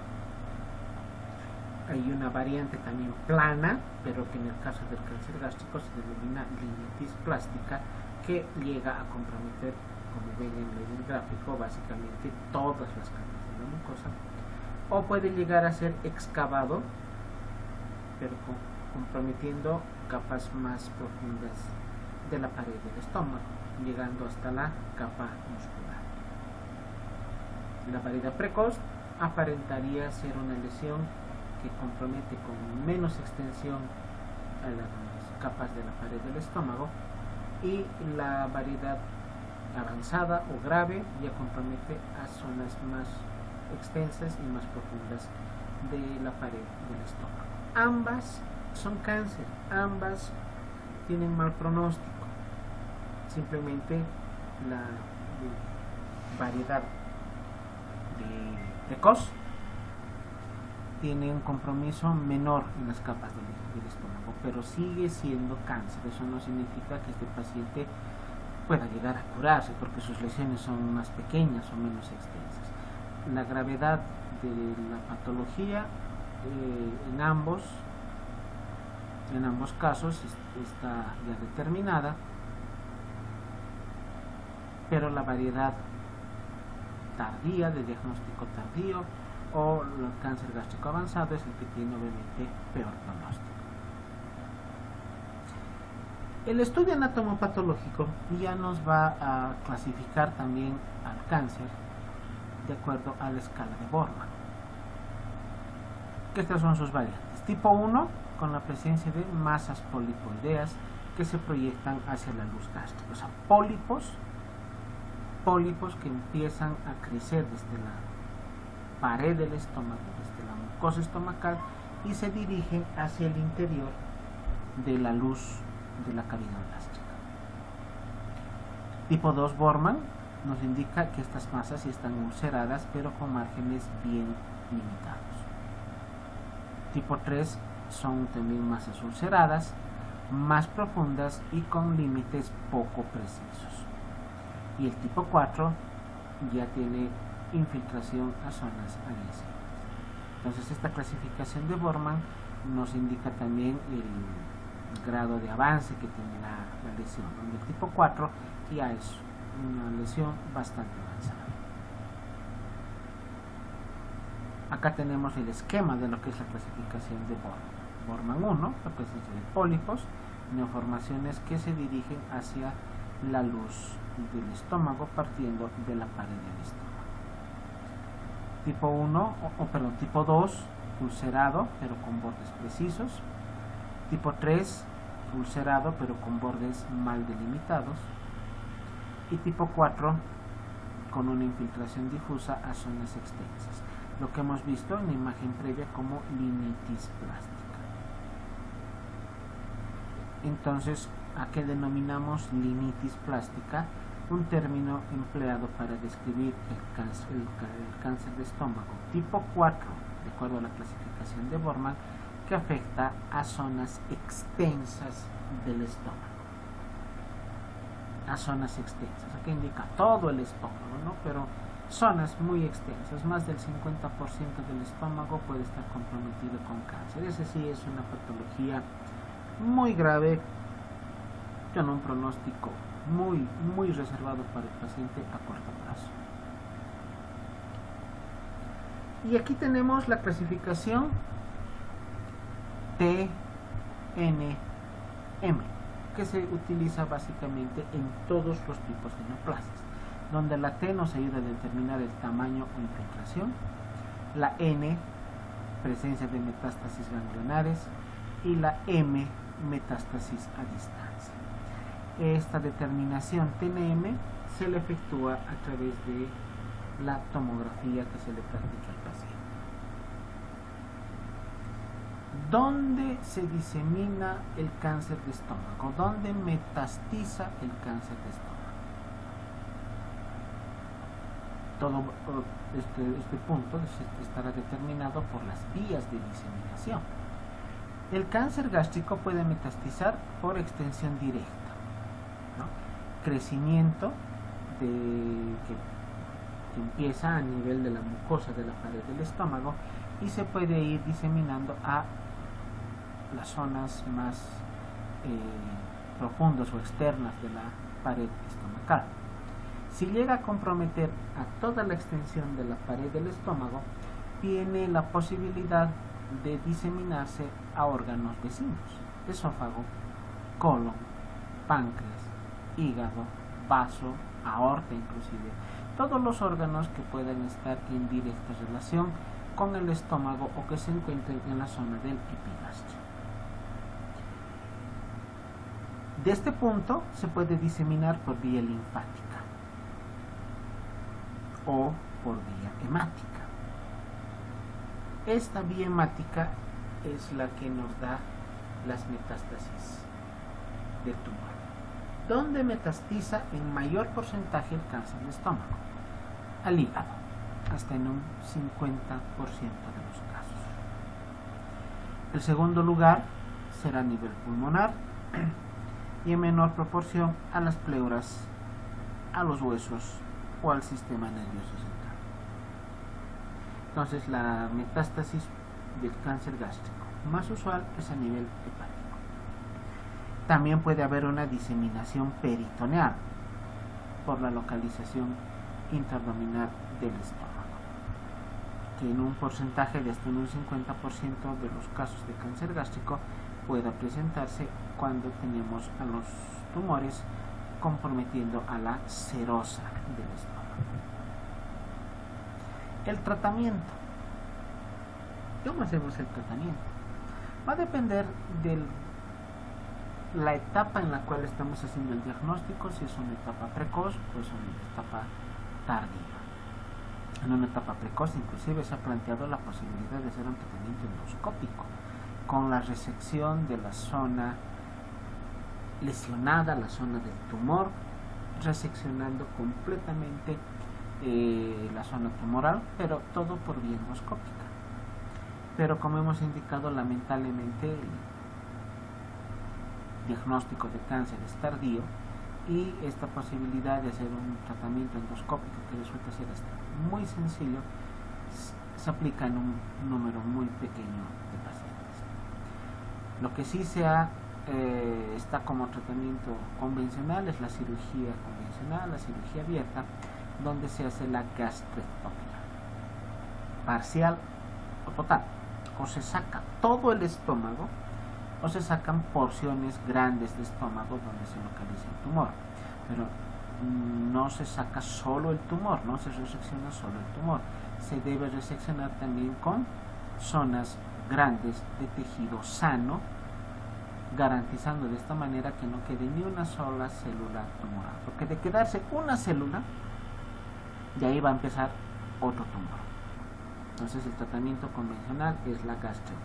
Speaker 1: Hay una variante también plana, pero que en el caso del cáncer gástrico se denomina linitis plástica, que llega a comprometer, como ven en el gráfico, básicamente todas las capas de la mucosa, o puede llegar a ser excavado, pero comprometiendo capas más profundas de la pared del estómago, llegando hasta la capa muscular. La variedad precoz aparentaría ser una lesión que compromete con menos extensión a las capas de la pared del estómago, y la variedad avanzada o grave ya compromete a zonas más extensas y más profundas de la pared del estómago. Ambas son cáncer, ambas tienen mal pronóstico. Simplemente la variedad precoz tiene un compromiso menor en las capas del estómago, pero sigue siendo cáncer. Eso no significa que este paciente pueda llegar a curarse, porque sus lesiones son más pequeñas o menos extensas. La gravedad de la patología en ambos casos está ya determinada, pero la variedad tardía, de diagnóstico tardío, o el cáncer gástrico avanzado es el que tiene obviamente peor pronóstico. El estudio anatomopatológico ya nos va a clasificar también al cáncer de acuerdo a la escala de Borman. Estas son sus variantes. Tipo 1, con la presencia de masas polipoideas que se proyectan hacia la luz gástrica. O sea, pólipos que empiezan a crecer desde la pared del estómago, desde la mucosa estomacal, y se dirigen hacia el interior de la luz de la cavidad gástrica. Tipo 2 Borman nos indica que estas masas están ulceradas, pero con márgenes bien limitados. Tipo 3 son también masas ulceradas, más profundas y con límites poco precisos. Y el tipo 4 ya tiene infiltración a zonas adhesivas. Entonces, esta clasificación de Borman nos indica también el grado de avance que tiene la lesión, donde el tipo 4 ya es una lesión bastante avanzada. Acá tenemos el esquema de lo que es la clasificación de Borman. Borman 1, la presencia de pólipos, neoformaciones que se dirigen hacia la luz del estómago partiendo de la pared del estómago. Tipo 2, ulcerado pero con bordes precisos. Tipo 3, ulcerado pero con bordes mal delimitados. Y tipo 4, con una infiltración difusa a zonas extensas. Lo que hemos visto en la imagen previa como linitis plástica. Entonces, ¿a qué denominamos linitis plástica? un término empleado para describir el cáncer de estómago tipo 4, de acuerdo a la clasificación de Borman, que afecta a zonas extensas del estómago. A zonas extensas, aquí indica todo el estómago, ¿no? Pero zonas muy extensas, más del 50% del estómago puede estar comprometido con cáncer. Ese sí es una patología muy grave, con un pronóstico muy reservado para el paciente a corto plazo. Y aquí tenemos la clasificación TNM, que se utiliza básicamente en todos los tipos de neoplasias, donde la T nos ayuda a determinar el tamaño o infiltración, la N, presencia de metástasis ganglionares, y la M, metástasis a distancia. Esta determinación TNM se le efectúa a través de la tomografía que se le practica al paciente. ¿Dónde se disemina el cáncer de estómago? ¿Dónde metastiza el cáncer de estómago? Todo este punto estará determinado por las vías de diseminación. El cáncer gástrico puede metastizar por extensión directa, ¿no? Crecimiento que empieza a nivel de la mucosa de la pared del estómago y se puede ir diseminando a las zonas más profundas o externas de la pared estomacal. Si llega a comprometer a toda la extensión de la pared del estómago, tiene la posibilidad de diseminarse a órganos vecinos: esófago, colon, páncreas, hígado, vaso, aorta inclusive, todos los órganos que puedan estar en directa relación con el estómago o que se encuentren en la zona del epigastrio. De este punto se puede diseminar por vía linfática o por vía hemática. Esta vía hemática es la que nos da las metástasis de tumor. ¿Dónde metastiza en mayor porcentaje el cáncer de estómago? Al hígado, hasta en un 50% de los casos. El segundo lugar será a nivel pulmonar y en menor proporción a las pleuras, a los huesos o al sistema nervioso central. Entonces, la metástasis del cáncer gástrico más usual es a nivel hepático. También puede haber una diseminación peritoneal por la localización intraabdominal del estómago, que en un porcentaje de hasta un 50% de los casos de cáncer gástrico pueda presentarse cuando tenemos a los tumores comprometiendo a la serosa del estómago. El tratamiento. ¿Cómo hacemos el tratamiento? Va a depender de la etapa en la cual estamos haciendo el diagnóstico, si es una etapa precoz o es una etapa tardía. En una etapa precoz inclusive se ha planteado la posibilidad de hacer un tratamiento endoscópico con la resección de la zona lesionada, la zona del tumor, reseccionando completamente la zona tumoral, pero todo por vía endoscópica. Pero como hemos indicado, lamentablemente el diagnóstico de cáncer es tardío y esta posibilidad de hacer un tratamiento endoscópico que resulta ser muy sencillo se aplica en un número muy pequeño de pacientes. Lo que sí está como tratamiento convencional es la cirugía convencional, la cirugía abierta, donde se hace la gastrectomía parcial o total. O se saca todo el estómago o se sacan porciones grandes de estómago donde se localiza el tumor, pero no se saca solo el tumor, no se resecciona solo el tumor, se debe reseccionar también con zonas grandes de tejido sano, garantizando de esta manera que no quede ni una sola célula tumoral, porque de quedarse una célula, de ahí va a empezar otro tumor. Entonces el tratamiento convencional es la gastrectomía.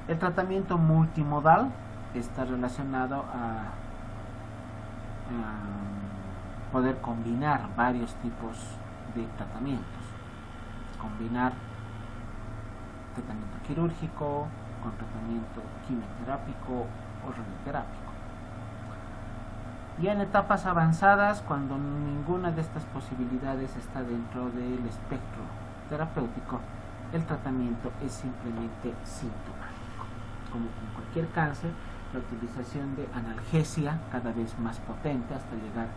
Speaker 1: El tratamiento multimodal está relacionado a poder combinar varios tipos de tratamientos, combinar tratamiento quirúrgico con tratamiento quimioterápico o radioterápico. Ya en etapas avanzadas, cuando ninguna de estas posibilidades está dentro del espectro terapéutico, el tratamiento es simplemente sintomático. Como con cualquier cáncer, la utilización de analgesia cada vez más potente hasta llegar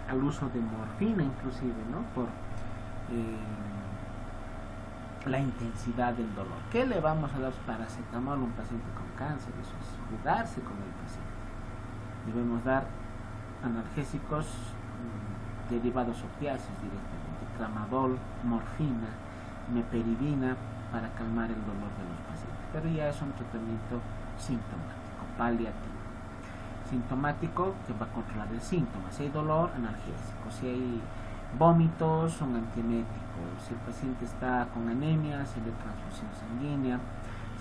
Speaker 1: al uso de morfina inclusive, ¿no? Por la intensidad del dolor. ¿Qué le vamos a dar paracetamol a un paciente con cáncer? Eso es jugarse con el paciente. Debemos dar analgésicos derivados opiáceos directamente, tramadol, morfina, meperidina, para calmar el dolor de los pacientes. Pero ya es un tratamiento sintomático, paliativo. Sintomático que va a controlar el síntoma. Si hay dolor, analgésico. Si hay vómitos, un antiemético. Si el paciente está con anemia, se le transfusión sanguínea.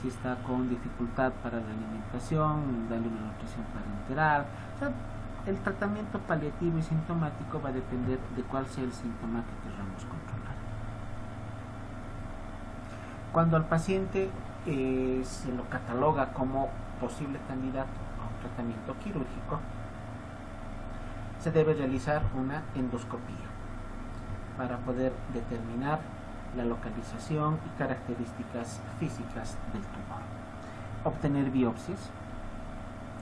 Speaker 1: Si está con dificultad para la alimentación, darle una nutrición parenteral. O sea, el tratamiento paliativo y sintomático va a depender de cuál sea el síntoma que queramos controlar. Cuando al paciente se lo cataloga como posible candidato a un tratamiento quirúrgico, se debe realizar una endoscopía para poder determinar la localización y características físicas del tumor. Obtener biopsias,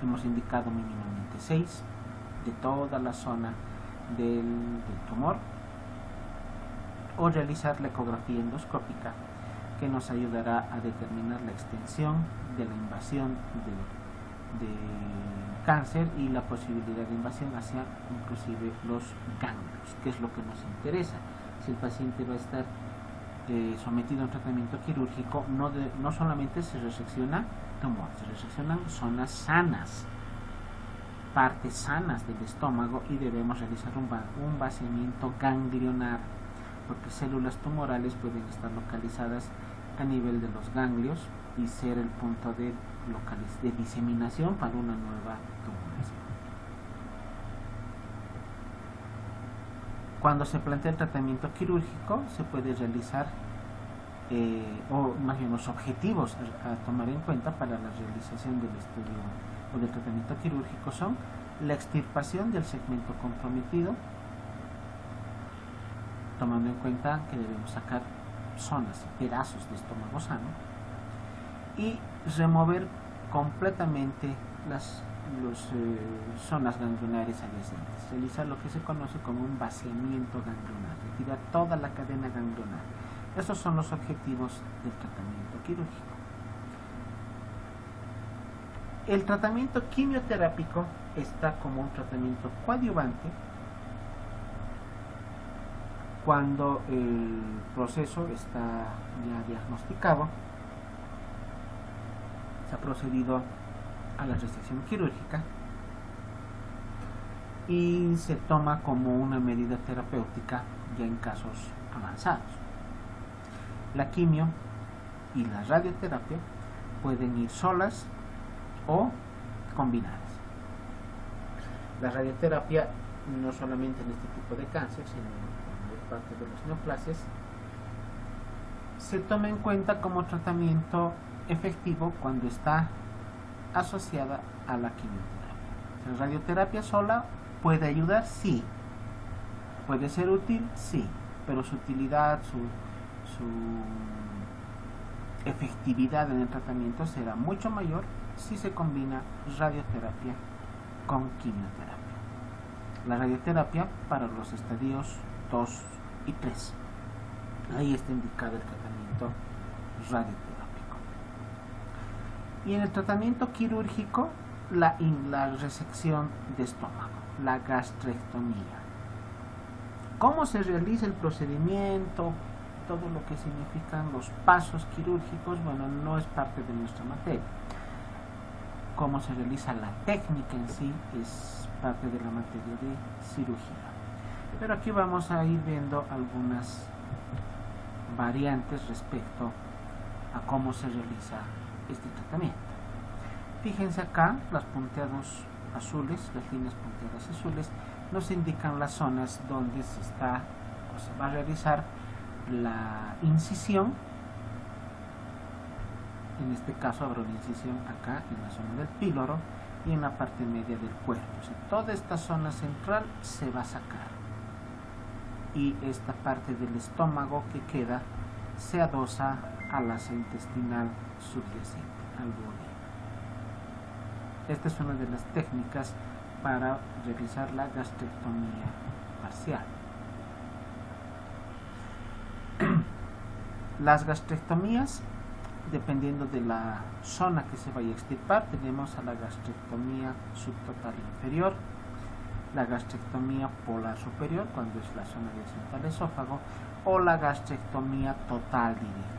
Speaker 1: hemos indicado mínimamente 6, de toda la zona del tumor, o realizar la ecografía endoscópica, que nos ayudará a determinar la extensión de la invasión del cáncer y la posibilidad de invasión hacia inclusive los ganglios, que es lo que nos interesa. Si el paciente va a estar sometido a un tratamiento quirúrgico, no solamente se resecciona tumor, se reseccionan zonas sanas, partes sanas del estómago, y debemos realizar un vaciamiento ganglionar, porque células tumorales pueden estar localizadas a nivel de los ganglios y ser el punto de diseminación para una nueva tumoración. Cuando se plantea el tratamiento quirúrgico, se puede realizar, o más bien los objetivos a tomar en cuenta para la realización del estudio o del tratamiento quirúrgico son la extirpación del segmento comprometido, tomando en cuenta que debemos sacar zonas y pedazos de estómago sano, y remover completamente las zonas ganglionares adyacentes, realizar lo que se conoce como un vaciamiento ganglionar, retirar toda la cadena ganglionar. Esos son los objetivos del tratamiento quirúrgico. El tratamiento quimioterápico está como un tratamiento coadyuvante cuando el proceso está ya diagnosticado, se ha procedido a la resección quirúrgica y se toma como una medida terapéutica ya en casos avanzados. La quimio y la radioterapia pueden ir solas o combinadas. La radioterapia no solamente en este tipo de cáncer, sino en parte de los neoplasias, se toma en cuenta como tratamiento efectivo cuando está asociada a la quimioterapia. La radioterapia sola puede ayudar, sí. Puede ser útil, sí, pero su utilidad, su efectividad en el tratamiento será mucho mayor si se combina radioterapia con quimioterapia. La radioterapia para los estadios 2 y 3. Ahí está indicado el tratamiento radioterápico. Y en el tratamiento quirúrgico, la resección de estómago, la gastrectomía. ¿Cómo se realiza el procedimiento? Todo lo que significan los pasos quirúrgicos, bueno, no es parte de nuestra materia. Cómo se realiza la técnica en sí es parte de la materia de cirugía. Pero aquí vamos a ir viendo algunas variantes respecto a cómo se realiza este tratamiento. Fíjense acá los punteados azules, las líneas punteras azules, nos indican las zonas donde se está o se va a realizar la incisión. En este caso habrá una incisión acá en la zona del píloro y en la parte media del cuerpo. O sea, toda esta zona central se va a sacar y esta parte del estómago que queda se adosa al asa intestinal subyacente, al borde. Esta es una de las técnicas para realizar la gastrectomía parcial. Las gastrectomías, dependiendo de la zona que se vaya a extirpar, tenemos a la gastrectomía subtotal inferior, la gastrectomía polar superior, cuando es la zona del central esófago, o la gastrectomía total directamente.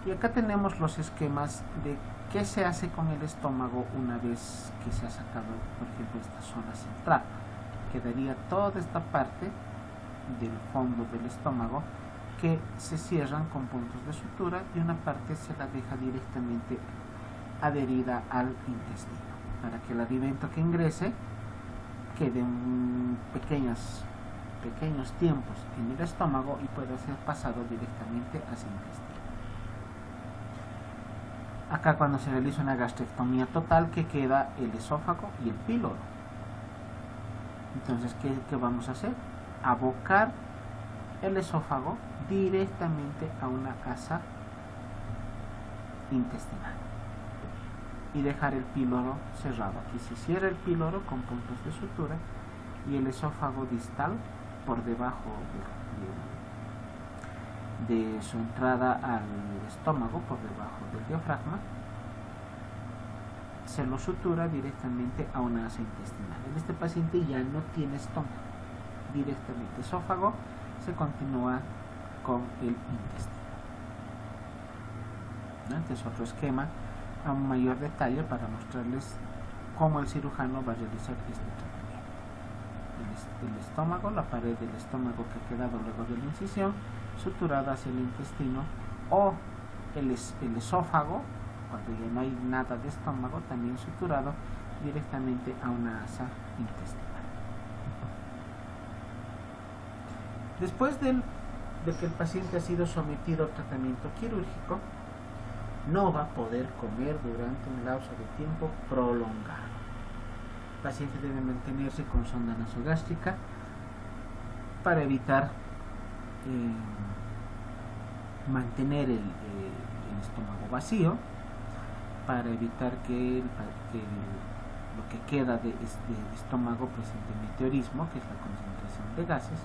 Speaker 1: Y acá tenemos los esquemas de qué se hace con el estómago una vez que se ha sacado, por ejemplo, esta zona central. Quedaría toda esta parte del fondo del estómago que se cierran con puntos de sutura y una parte se la deja directamente adherida al intestino para que el alimento que ingrese quede en pequeños tiempos en el estómago y pueda ser pasado directamente hacia el intestino. Acá cuando se realiza una gastrectomía total, que queda el esófago y el píloro. Entonces, ¿qué vamos a hacer? Abocar el esófago directamente a una asa intestinal y dejar el píloro cerrado. Aquí se cierra el píloro con puntos de sutura y el esófago distal por debajo de su entrada al estómago, por debajo del diafragma, se lo sutura directamente a una asa intestinal. En este paciente ya no tiene estómago, directamente esófago, se continúa con el intestino. Este es otro esquema a un mayor detalle para mostrarles cómo el cirujano va a realizar este tratamiento. El estómago, la pared del estómago que ha quedado luego de la incisión, suturada hacia el intestino, o el esófago, cuando ya no hay nada de estómago, también suturado directamente a una asa intestinal. Después de que el paciente ha sido sometido al tratamiento quirúrgico, no va a poder comer durante un lapso de tiempo prolongado. El paciente debe mantenerse con sonda nasogástrica para evitar mantener el estómago vacío, para evitar que lo que queda de estómago presente meteorismo, que es la concentración de gases.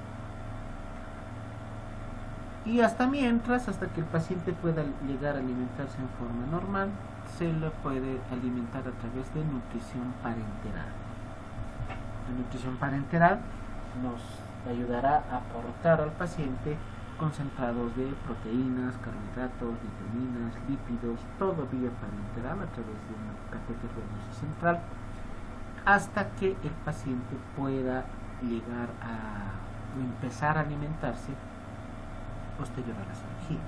Speaker 1: Y hasta que el paciente pueda llegar a alimentarse en forma normal, se le puede alimentar a través de nutrición parenteral. La nutrición parenteral nos ayudará a aportar al paciente concentrados de proteínas, carbohidratos, vitaminas, lípidos, todo vía parenteral a través de un catéter venoso central, hasta que el paciente pueda llegar a empezar a alimentarse posterior a la cirugía.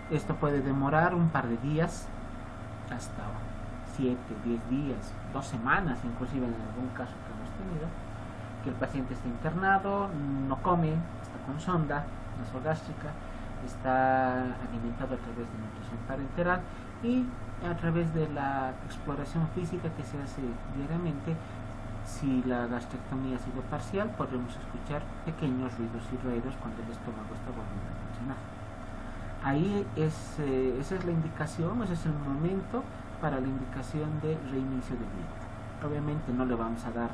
Speaker 1: Esto puede demorar un par de días, hasta 7, 10 días, 2 semanas, inclusive en algún caso que hemos tenido, que el paciente está internado, no come, está con sonda nasogástrica, está alimentado a través de nutrición parenteral y a través de la exploración física que se hace diariamente. Si la gastrectomía ha sido parcial, podremos escuchar pequeños ruidos y ruidos cuando el estómago está volviendo a funcionar. Ahí esa es la indicación, ese es el momento para la indicación de reinicio de dieta. Obviamente no le vamos a dar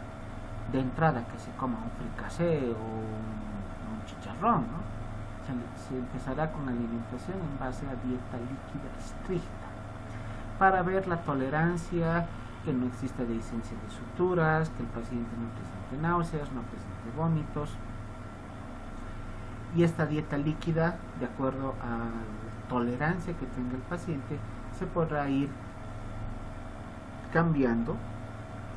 Speaker 1: de entrada que se coma un fricasé o un chicharrón, ¿no? Se empezará con alimentación en base a dieta líquida estricta para ver la tolerancia, que no exista dehiscencia de suturas, que el paciente no presente náuseas, no presente vómitos. Y esta dieta líquida, de acuerdo a la tolerancia que tenga el paciente, se podrá ir cambiando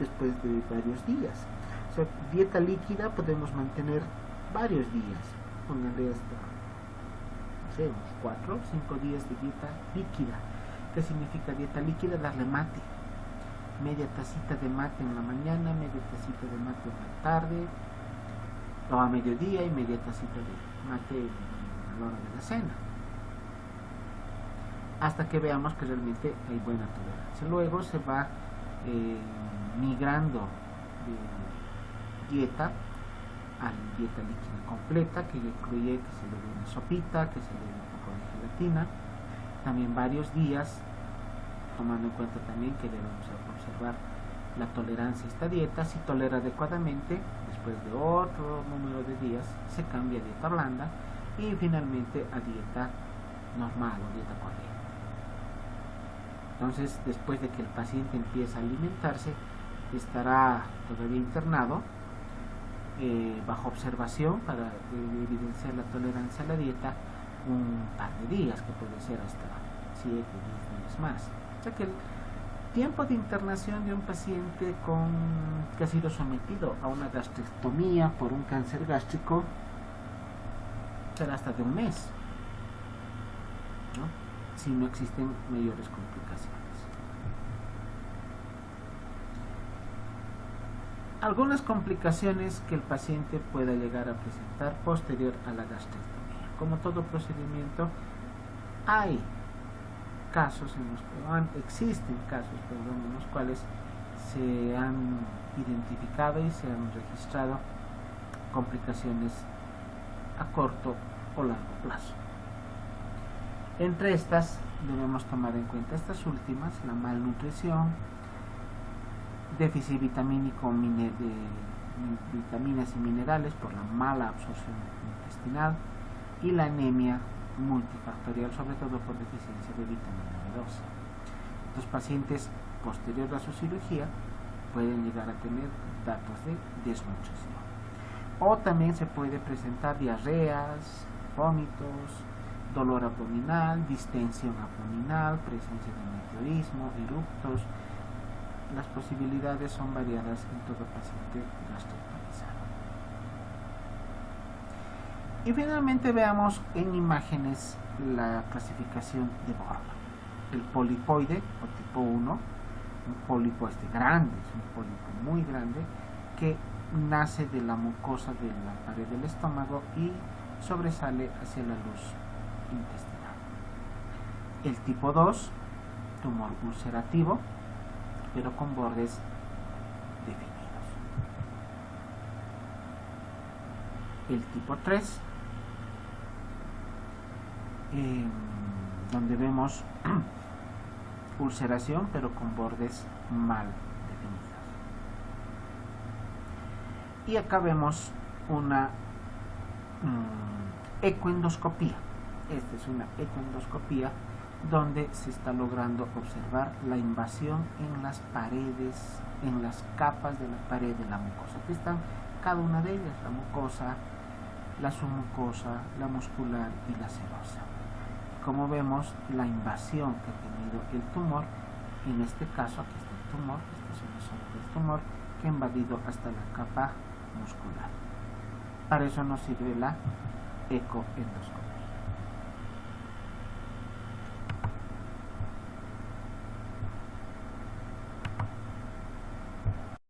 Speaker 1: después de varios días. O sea, dieta líquida podemos mantener varios días, pónganle hasta, no sé, unos 4 o 5 días de dieta líquida. ¿Qué significa dieta líquida? Darle mate. media tacita de mate en la mañana, media tacita de mate en la tarde o a mediodía y media tacita de mate a la hora de la cena, hasta que veamos que realmente hay buena tolerancia. Luego se va migrando de dieta a dieta líquida completa, que incluye que se le dé una sopita, que se le dé un poco de gelatina, también varios días, tomando en cuenta también que debemos observar la tolerancia a esta dieta. Si tolera adecuadamente, después de otro número de días se cambia a dieta blanda y finalmente a dieta normal o dieta corriente. Entonces, después de que el paciente empieza a alimentarse, estará todavía internado bajo observación para evidenciar la tolerancia a la dieta un par de días, que puede ser hasta 7 o 10 días más. O sea que el tiempo de internación de un paciente que ha sido sometido a una gastrectomía por un cáncer gástrico será hasta de un mes, ¿no? Si no existen mayores complicaciones. Algunas complicaciones que el paciente pueda llegar a presentar posterior a la gastrectomía. Como todo procedimiento, hay casos existen casos en los cuales se han identificado y se han registrado complicaciones a corto o largo plazo. Entre estas debemos tomar en cuenta estas últimas: la malnutrición, déficit vitamínico de vitaminas y minerales por la mala absorción intestinal y la anemia multifactorial, sobre todo por deficiencia de vitamina B12. Los pacientes posterior a su cirugía pueden llegar a tener datos de desnutrición. O también se puede presentar diarreas, vómitos, dolor abdominal, distensión abdominal, presencia de meteorismo, eructos. Las posibilidades son variadas en todo paciente gastrectomizado. Y finalmente veamos en imágenes la clasificación de Borg. El polipoide o tipo 1, un pólipo grande, es un pólipo muy grande que nace de la mucosa de la pared del estómago y sobresale hacia la luz intestinal. El tipo 2, tumor ulcerativo, pero con bordes definidos. El tipo 3, donde vemos ulceración pero con bordes mal definidos. Y acá vemos una ecoendoscopía. Esta es una ecoendoscopía donde se está logrando observar la invasión en las paredes, en las capas de la pared de la mucosa. Aquí están cada una de ellas: la mucosa, la submucosa, la muscular y la serosa. Como vemos, la invasión que ha tenido el tumor, en este caso aquí está el tumor, esta es una zona del tumor que ha invadido hasta la capa muscular. Para eso nos sirve la ecoendoscopia.